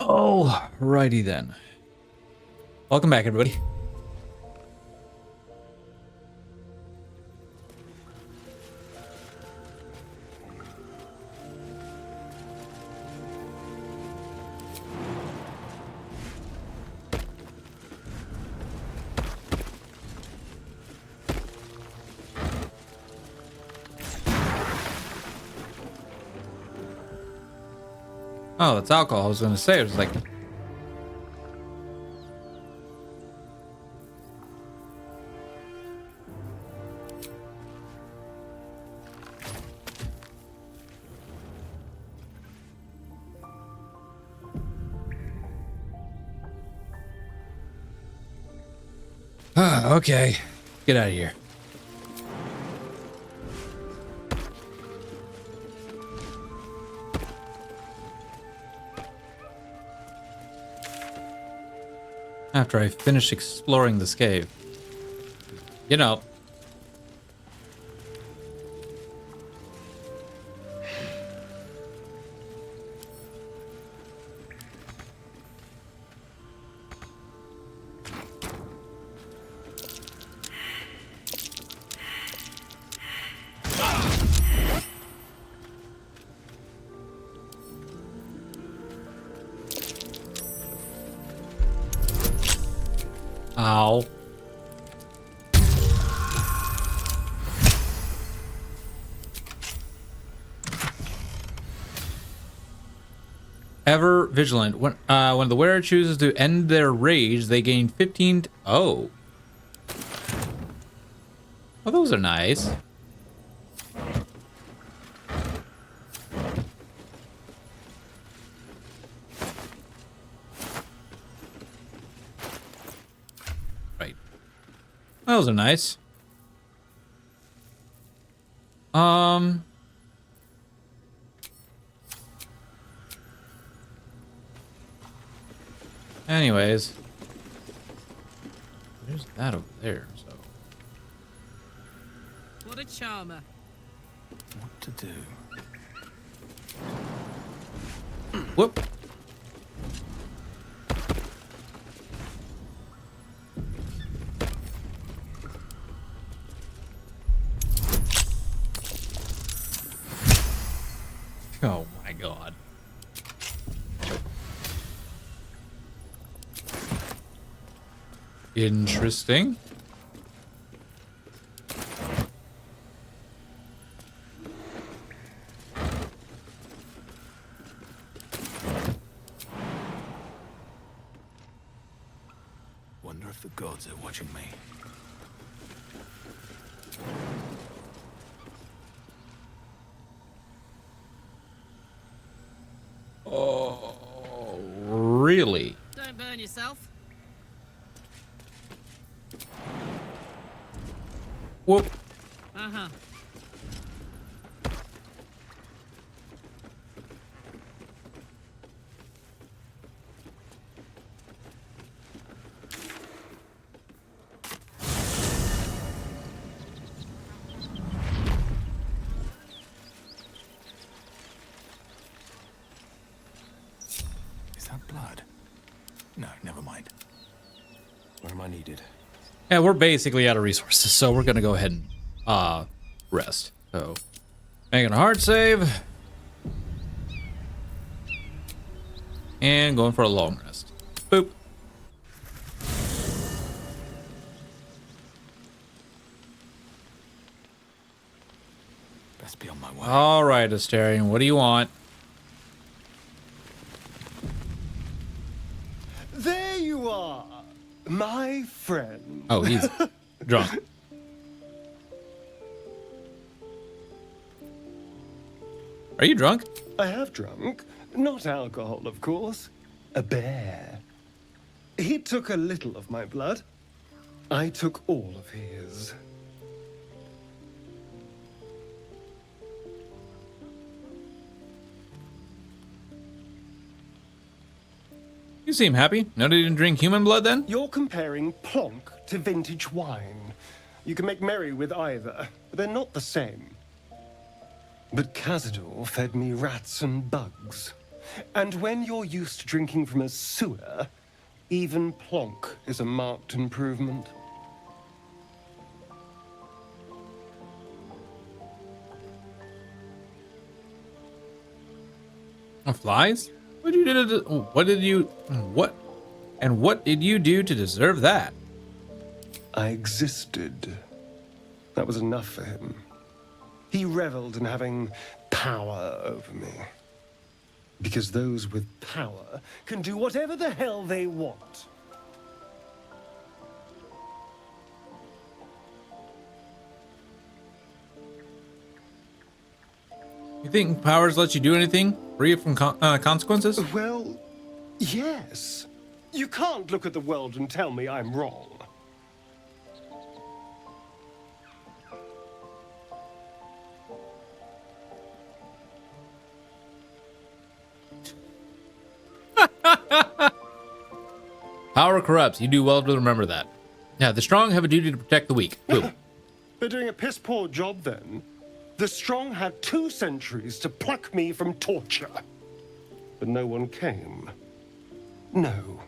Oh, righty then. Welcome back, everybody. Oh, it's alcohol. I was going to say, it was like... okay. Get out of here. After I finish exploring this cave. You know. Ow. Ever vigilant. When the wearer chooses to end their rage, they gain 15. Oh. Oh, those are nice. Right. Those are nice. Anyways, there's that over there, so. What a charmer. What to do? Whoop. Oh my god. Interesting. Wonder if the gods are watching me. Oh, really? Don't burn yourself. Whoop. Uh-huh. Is that blood? No, never mind. Where am I needed? Yeah, we're basically out of resources, so we're gonna go ahead and rest. So, making a hard save. And going for a long rest. Boop. Best be on my way. All right, Asterion, what do you want? There you are, my friend. Oh, he's drunk. Are you drunk? I have drunk. Not alcohol, of course. A bear. He took a little of my blood. I took all of his. You seem happy. No, they didn't drink human blood then? You're comparing plonk to vintage wine. You can make merry with either, but they're not the same. But Cazador fed me rats and bugs. And when you're used to drinking from a sewer, even plonk is a marked improvement. Flies? What did you do? What did you do to deserve that? I existed. That was enough for him. He reveled in having power over me. Because those with power can do whatever the hell they want. You think powers let you do anything free from consequences? Well, yes. You can't look at the world and tell me I'm wrong. Power corrupts. You do well to remember that. Yeah, the strong have a duty to protect the weak. Boom. They're doing a piss-poor job then. The strong had 2 centuries to pluck me from torture. But no one came. No.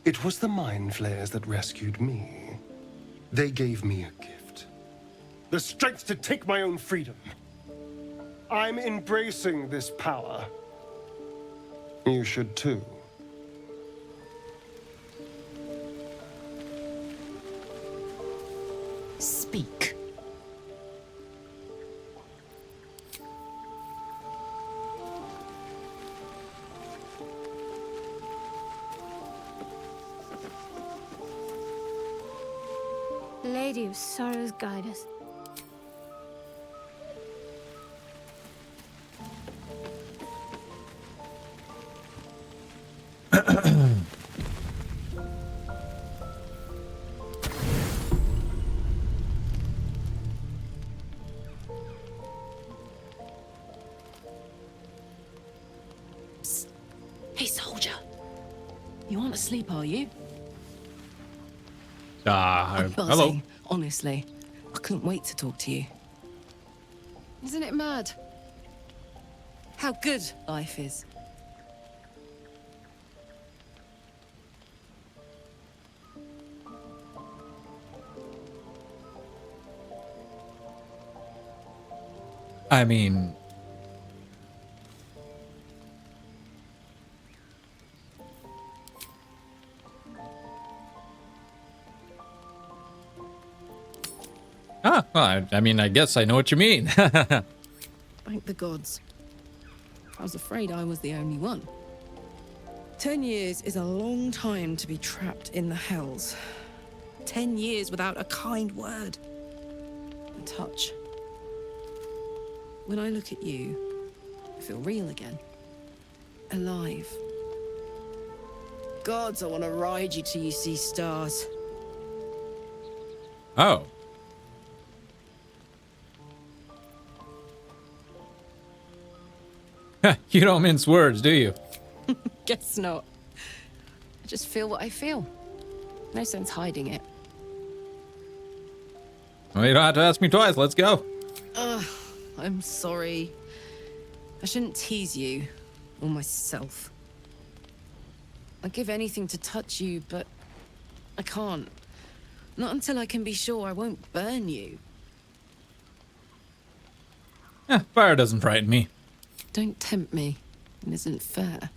It was the mind flayers that rescued me. They gave me a gift. The strength to take my own freedom. I'm embracing this power. You should too. Speak. Lady of Sorrows, guide us. Hey, soldier. You aren't asleep, are you? Hello. Buzzing, honestly. I couldn't wait to talk to you. Isn't it mad? How good life is. I mean, well, I mean, I guess I know what you mean. Thank the gods. I was afraid I was the only one. 10 years is a long time to be trapped in the hells. 10 years without a kind word. A touch. When I look at you, I feel real again. Alive. Gods, I want to ride you till you see stars. Oh. You don't mince words, do you? Guess not. I just feel what I feel. No sense hiding it. Well, you don't have to ask me twice. Let's go. I'm sorry. I shouldn't tease you or myself. I'd give anything to touch you, but I can't. Not until I can be sure I won't burn you. Fire doesn't frighten me. Don't tempt me. It isn't fair.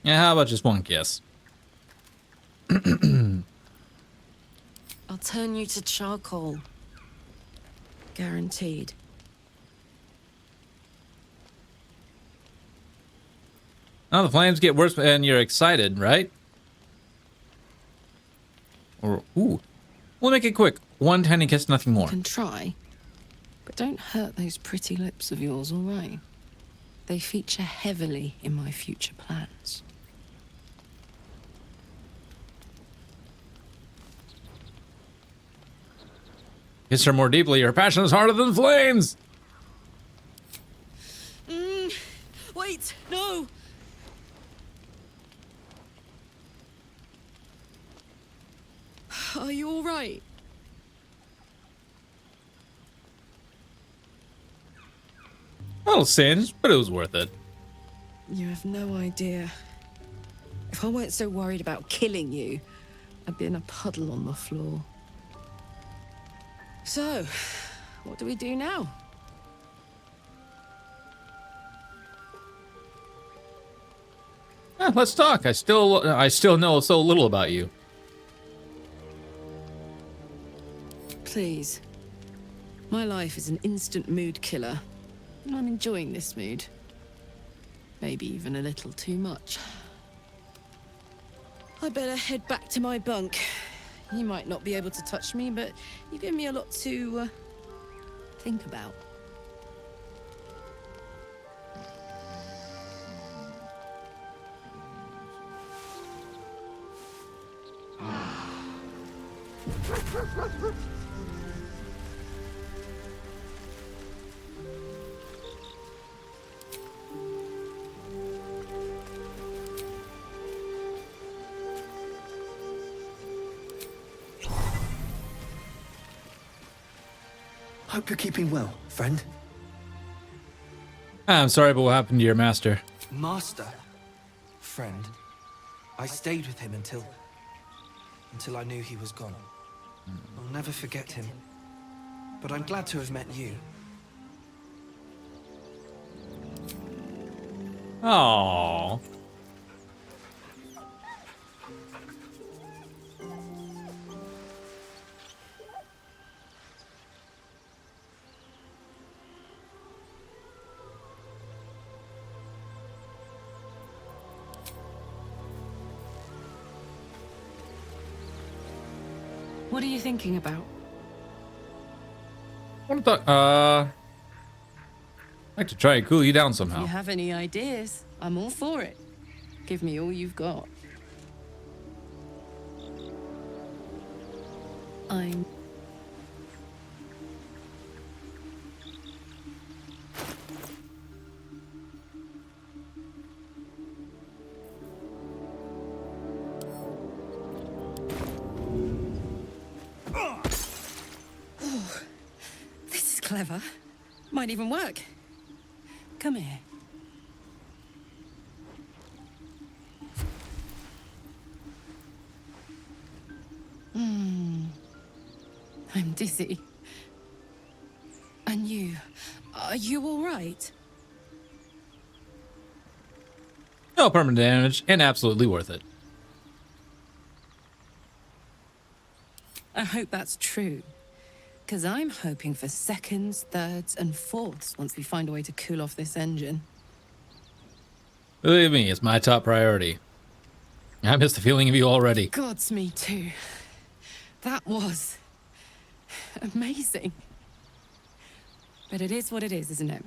Yeah, how about just one kiss? I'll turn you to charcoal. Guaranteed. Oh, the flames get worse and you're excited, right? Or, ooh. We'll make it quick. One tiny kiss, nothing more. Can try. But don't hurt those pretty lips of yours, all right? They feature heavily in my future plans. Kiss her more deeply. Her passion is harder than flames. Wait, no! Are you all right? A little singed, but it was worth it. You have no idea. If I weren't so worried about killing you, I'd be in a puddle on the floor. So, what do we do now? Let's talk. I still know so little about you. Please. My life is an instant mood killer. And I'm enjoying this mood. Maybe even a little too much. I better head back to my bunk. You might not be able to touch me, but you give me a lot to think about. Hope you're keeping well, friend. I'm sorry, but what happened to your master? Master. Friend. I stayed with him until I knew he was gone. I'll never forget him. But I'm glad to have met you. Oh. What are you thinking about? I'd like to try and cool you down If somehow. you have any ideas, I'm all for it. Give me all you've got. I'm... Oh, this is clever. Might even work. Come here. I'm dizzy. And you? Are you all right? No permanent damage, and absolutely worth it. I hope that's true. Because I'm hoping for seconds, thirds, and fourths once we find a way to cool off this engine. Believe me, it's my top priority. I miss the feeling of you already. Gods, me too. That was... amazing. But it is what it is, isn't it?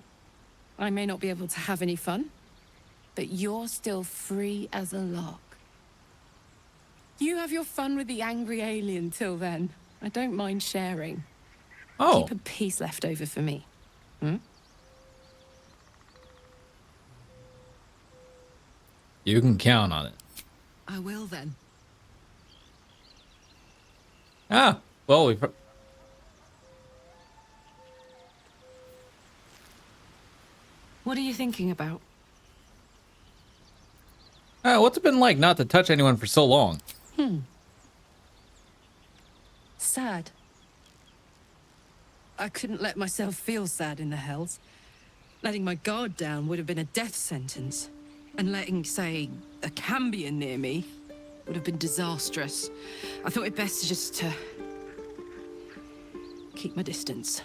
I may not be able to have any fun, but you're still free as a lark. You have your fun with the angry alien till then. I don't mind sharing. Oh, Keep a piece left over for me. you can count on it. I will then. Ah, well, we've... What are you thinking about? what's it been like not to touch anyone for so long? Sad. I couldn't let myself feel sad in the hells. Letting my guard down would have been a death sentence. And letting, say, a Cambion near me would have been disastrous. I thought it best just to keep my distance.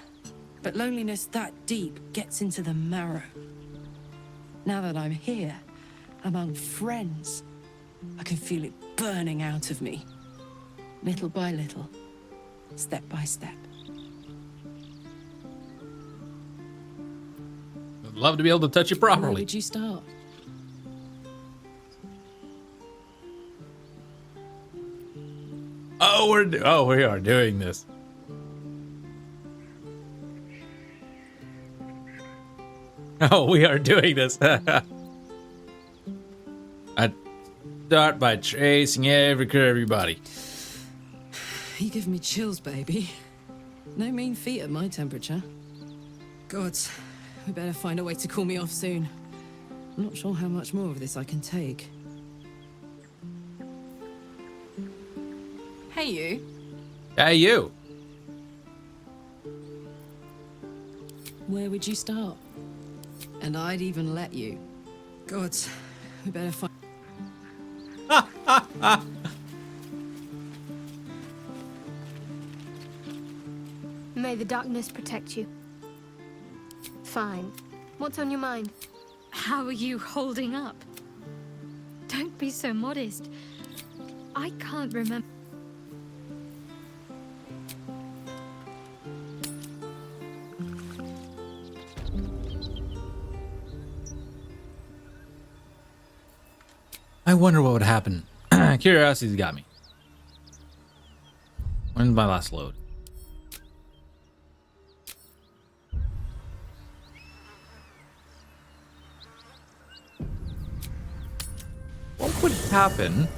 But loneliness that deep gets into the marrow. Now that I'm here, among friends, I can feel it burning out of me. Little by little, step by step. I'd love to be able to touch you Where properly. would you start? Oh, we are doing this. Oh, we are doing this. I'd start by tracing everybody. You give me chills, baby. No mean feat at my temperature. Gods, We better find a way to cool me off soon. I'm not sure how much more of this I can take. Hey, you. Hey, you. Where would you start? And I'd even let you. Gods, we better find... May the darkness protect you. Fine. What's on your mind? How are you holding up? Don't be so modest. I can't remember. I wonder what would happen. Curiosity's got me. When's my last load? What would happen?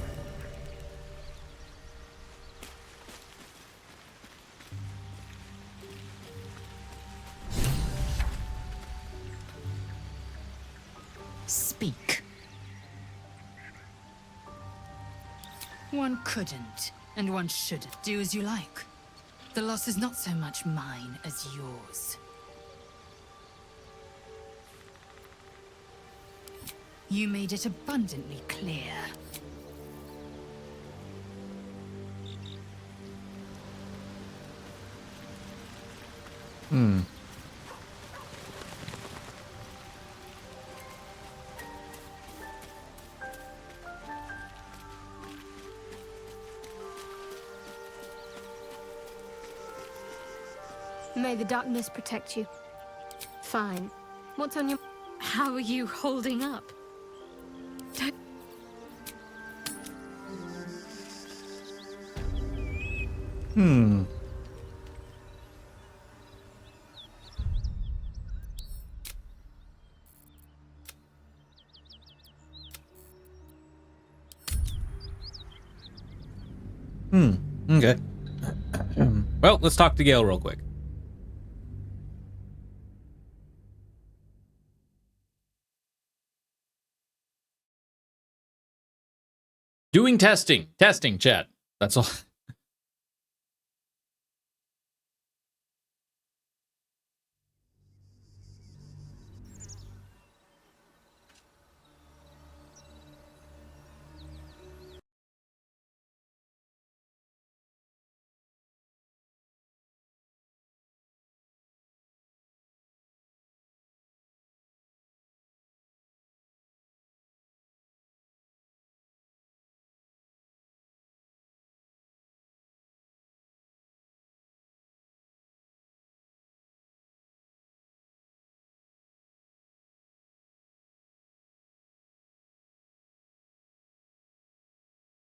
Speak. One couldn't, and one shouldn't. Do as you like. The loss is not so much mine as yours. You made it abundantly clear. May the darkness protect you. Fine. What's on your... How are you holding up? Don't... Okay. Well, let's talk to Gale real quick. Doing testing. Testing, chat. That's all.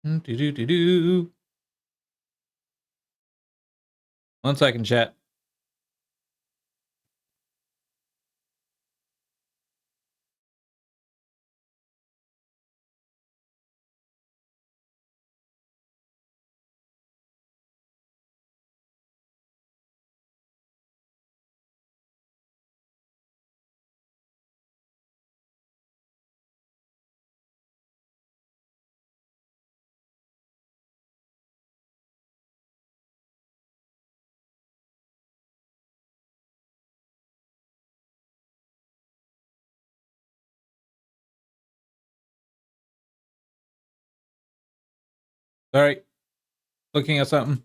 Do. 1 second, chat. Sorry. Looking at something.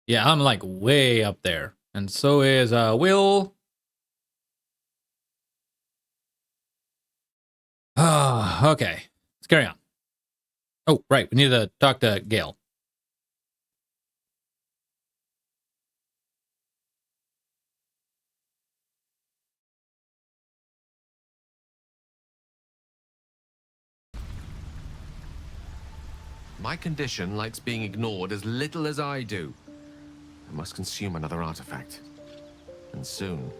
Yeah, I'm like way up there. And so is Will. Okay. Let's carry on. Oh, right. We need to talk to Gale. My condition likes being ignored as little as I do. I must consume another artifact. And soon.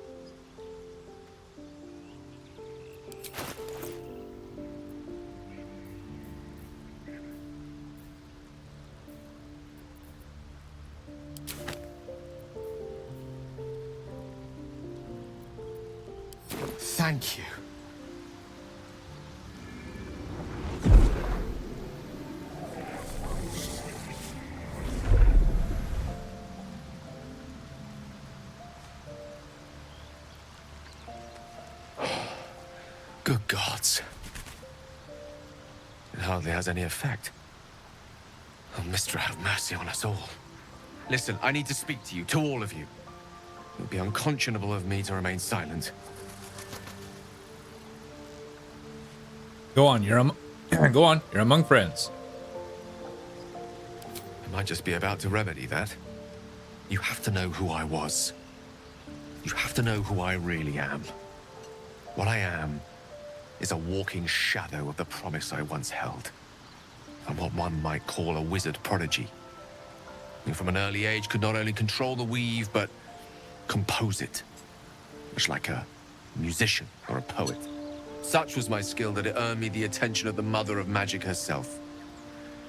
Thank you. Good gods. It hardly has any effect. Oh, Mystra, have mercy on us all. Listen, I need to speak to you, to all of you. It would be unconscionable of me to remain silent. Go on, go on. You're among friends. I might just be about to remedy that. You have to know who I was. You have to know who I really am. What I am is a walking shadow of the promise I once held. I'm what one might call a wizard prodigy. Who from an early age could not only control the weave, but compose it. Much like a musician or a poet. Such was my skill that it earned me the attention of the mother of magic herself.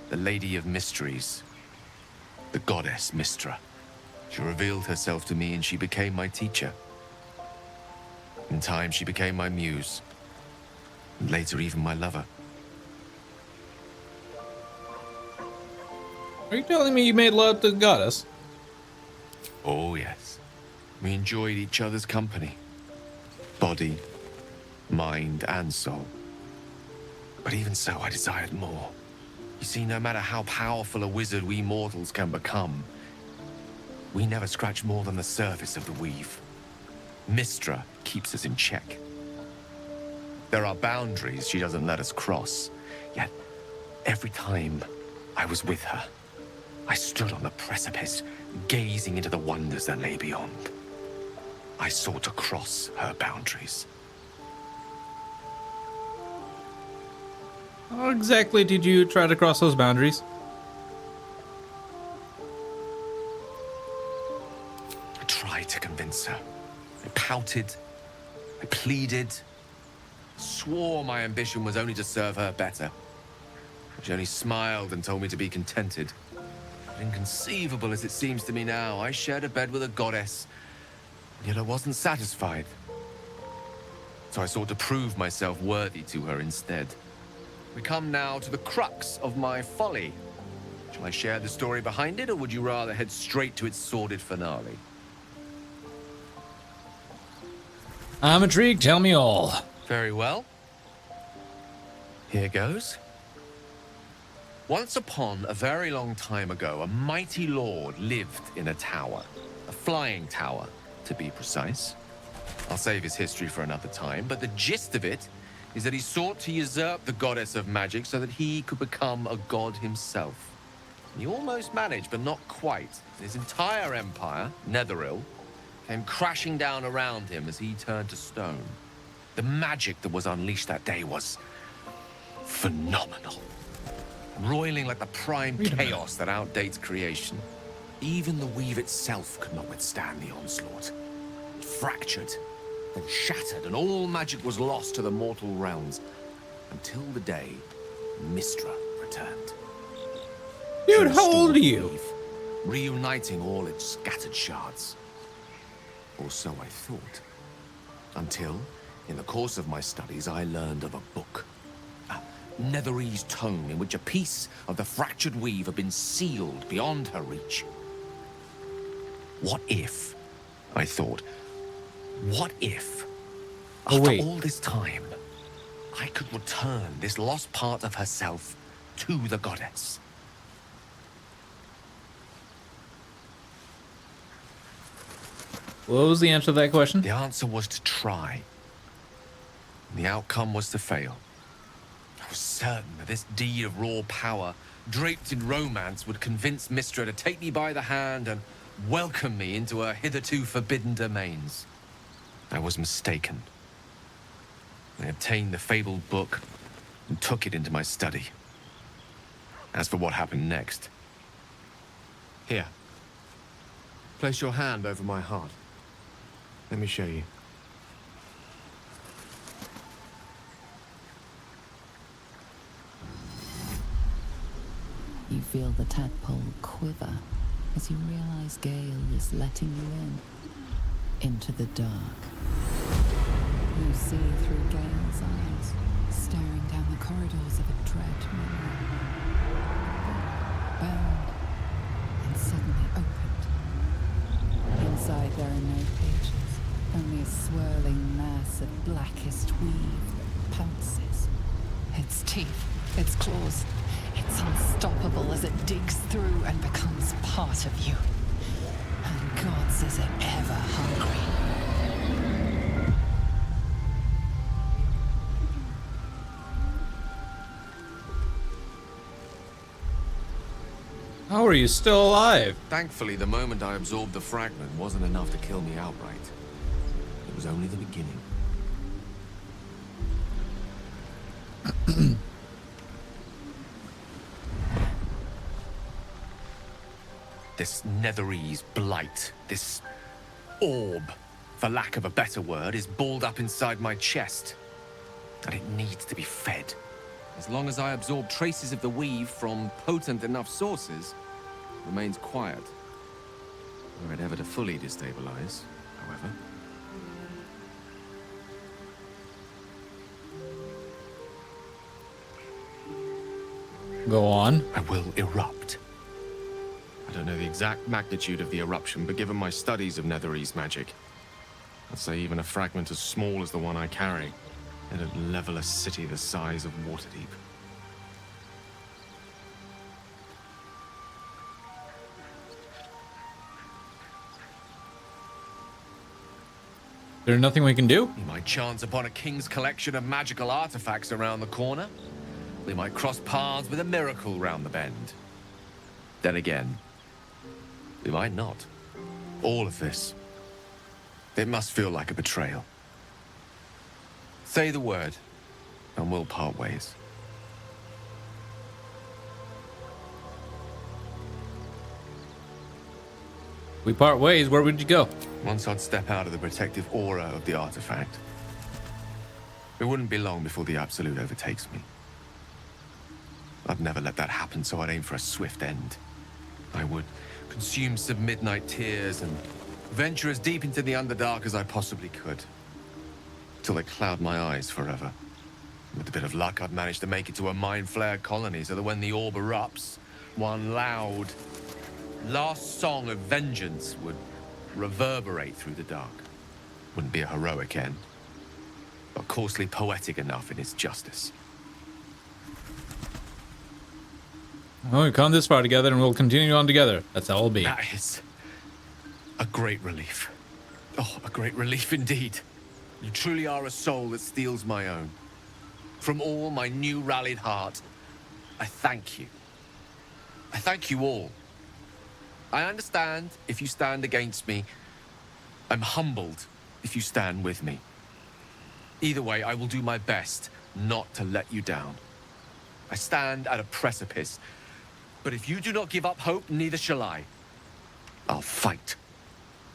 The Lady of Mysteries. The goddess Mystra. She revealed herself to me and she became my teacher. In time, she became my muse. And later, even my lover. Are you telling me you made love to the goddess? Oh, yes. We enjoyed each other's company. Body, mind, and soul. But even so, I desired more. You see, no matter how powerful a wizard we mortals can become, we never scratch more than the surface of the weave. Mystra keeps us in check. There are boundaries she doesn't let us cross. Yet, every time I was with her, I stood on the precipice, gazing into the wonders that lay beyond. I sought to cross her boundaries. How exactly did you try to cross those boundaries? I tried to convince her. I pouted. I pleaded. Swore my ambition was only to serve her better. She only smiled and told me to be contented. But inconceivable as it seems to me now, I shared a bed with a goddess, and yet I wasn't satisfied. So I sought to prove myself worthy to her instead. We come now to the crux of my folly. Shall I share the story behind it, or would you rather head straight to its sordid finale? I'm intrigued. Tell me all. Very well. Here goes. Once upon a very long time ago, a mighty lord lived in a tower. A flying tower, to be precise. I'll save his history for another time, but the gist of it is that he sought to usurp the goddess of magic so that he could become a god himself. He almost managed, but not quite. His entire empire, Netheril, came crashing down around him as he turned to stone. The magic that was unleashed that day was phenomenal. Roiling like the prime chaos that outdates creation. Even the weave itself could not withstand the onslaught. It fractured, then shattered, and all magic was lost to the mortal realms. Until the day Mystra returned. Dude, how old are you? Reuniting all its scattered shards. Or so I thought. Until, in the course of my studies, I learned of a book. A Netherese tome in which a piece of the fractured weave had been sealed beyond her reach. What if, I thought, what if, after all this time, I could return this lost part of herself to the goddess? What was the answer to that question? The answer was to try. The outcome was to fail. was certain that this deed of raw power, draped in romance, would convince Mistra to take me by the hand and welcome me into her hitherto forbidden domains. I was mistaken. I obtained the fabled book and took it into my study. As for what happened next... Here. Place your hand over my heart. Let me show you. You feel the tadpole quiver as you realize Gale is letting you into the dark. You see through Gale's eyes, staring down the corridors of a dread memory. Bound and suddenly opened. Inside there are no pages, only a swirling mass of blackest weave that pounces. Its teeth, its claws, it's unstoppable as it digs through and becomes part of you. And gods, is it ever hungry. How are you still alive? Thankfully, the moment I absorbed the fragment wasn't enough to kill me outright. It was only the beginning. This Netherese blight, this orb, for lack of a better word, is balled up inside my chest. And it needs to be fed. As long as I absorb traces of the weave from potent enough sources, it remains quiet. Were it ever to fully destabilize, however. Go on. I will erupt. I don't know the exact magnitude of the eruption, but given my studies of Netherese magic, I'd say even a fragment as small as the one I carry, it'd level a city the size of Waterdeep. There's nothing we can do? We might chance upon a king's collection of magical artifacts around the corner. We might cross paths with a miracle round the bend. Then again, we might not. All of this, it must feel like a betrayal. Say the word, and we'll part ways. We part ways, where would you go? Once I'd step out of the protective aura of the artifact, it wouldn't be long before the Absolute overtakes me. I'd never let that happen, so I'd aim for a swift end. I would consume some midnight tears and venture as deep into the Underdark as I possibly could, till they cloud my eyes forever. With a bit of luck, I'd manage to make it to a mind-flared colony, so that when the orb erupts, one loud, last song of vengeance would reverberate through the dark. Wouldn't be a heroic end, but coarsely poetic enough in its justice. Well, we've come this far together and we'll continue on together. That's how it'll be. That is a great relief. Oh, a great relief indeed. You truly are a soul that steals my own. From all my new rallied heart, I thank you. I thank you all. I understand if you stand against me. I'm humbled if you stand with me. Either way, I will do my best not to let you down. I stand at a precipice, but if you do not give up hope, neither shall I. I'll fight.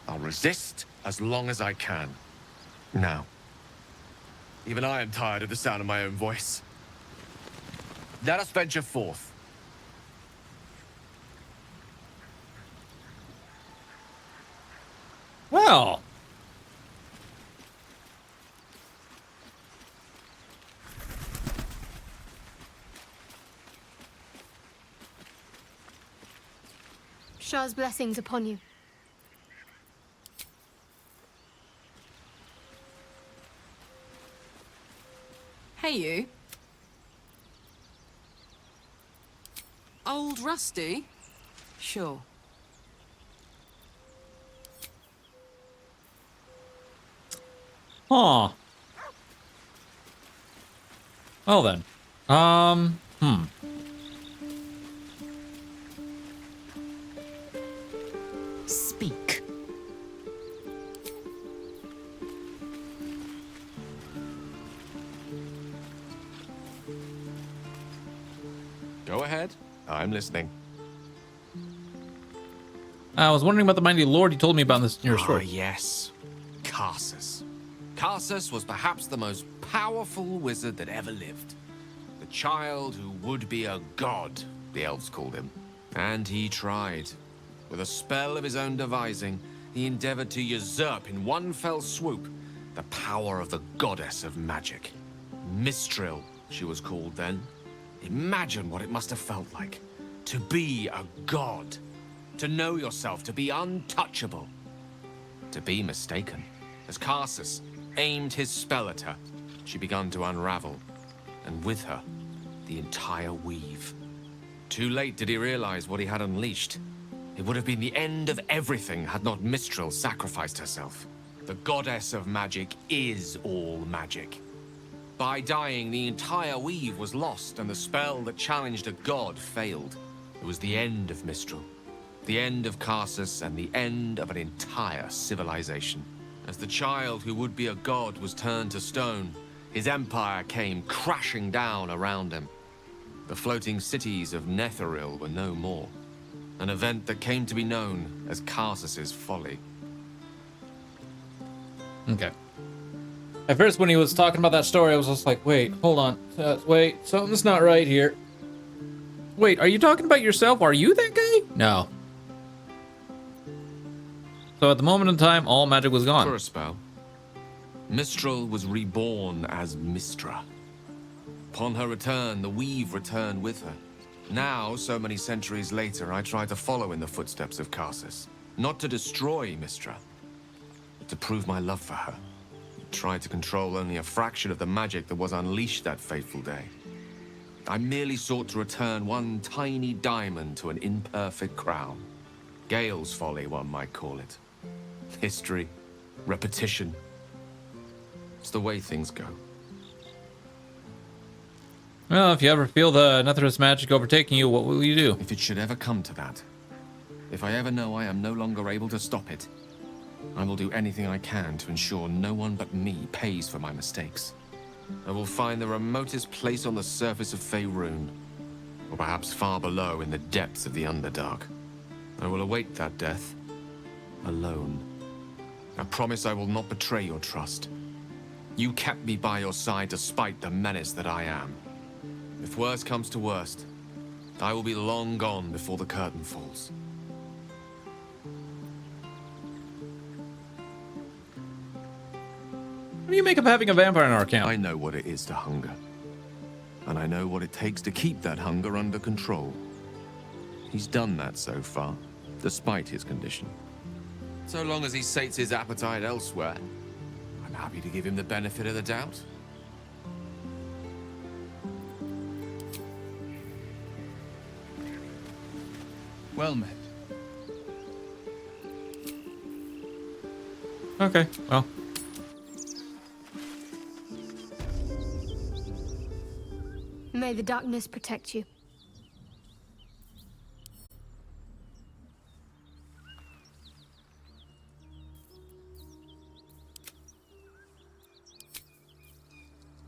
I'll resist as long as I can. Now, even I am tired of the sound of my own voice. Let us venture forth. Well. Shah's blessings upon you. Hey, you. Old Rusty? Sure. Huh. Well then. Speak. Go ahead. I'm listening. I was wondering about the mighty lord you told me about in your Ah, story. yes. Karsus. Karsus was perhaps the most powerful wizard that ever lived. The child who would be a god, the elves called him. And he tried. With a spell of his own devising, he endeavored to usurp in one fell swoop the power of the goddess of magic. Mistral, she was called then. Imagine what it must have felt like to be a god. To know yourself, to be untouchable. To be mistaken. As Karsus aimed his spell at her, she began to unravel. And with her, the entire weave. Too late did he realize what he had unleashed. It would have been the end of everything had not Mistral sacrificed herself. The goddess of magic is all magic. By dying, the entire weave was lost, and the spell that challenged a god failed. It was the end of Mistral. The end of Karsus, and the end of an entire civilization. As the child who would be a god was turned to stone, his empire came crashing down around him. The floating cities of Netheril were no more. An event that came to be known as Karsus's folly. Okay. At first, when he was talking about that story, I was just like, wait, hold on. Wait, something's not right here. Wait, are you talking about yourself? Are you that guy? No. So at the moment in time, all magic was gone. For a spell, Mistral was reborn as Mistra. Upon her return, the weave returned with her. Now, so many centuries later, I try to follow in the footsteps of Karsus. Not to destroy Mistra, but to prove my love for her. Try to control only a fraction of the magic that was unleashed that fateful day. I merely sought to return one tiny diamond to an imperfect crown. Gale's folly, one might call it. History, repetition. It's the way things go. Well, if you ever feel the Netherist magic overtaking you, what will you do? If it should ever come to that, if I ever know I am no longer able to stop it, I will do anything I can to ensure no one but me pays for my mistakes. I will find the remotest place on the surface of Faerun, or perhaps far below in the depths of the Underdark. I will await that death, alone. I promise I will not betray your trust. You kept me by your side despite the menace that I am. If worst comes to worst, I will be long gone before the curtain falls. What do you make of having a vampire in our camp? I know what it is to hunger. And I know what it takes to keep that hunger under control. He's done that so far, despite his condition. So long as he sates his appetite elsewhere, I'm happy to give him the benefit of the doubt. Well met. Okay, well. May the darkness protect you.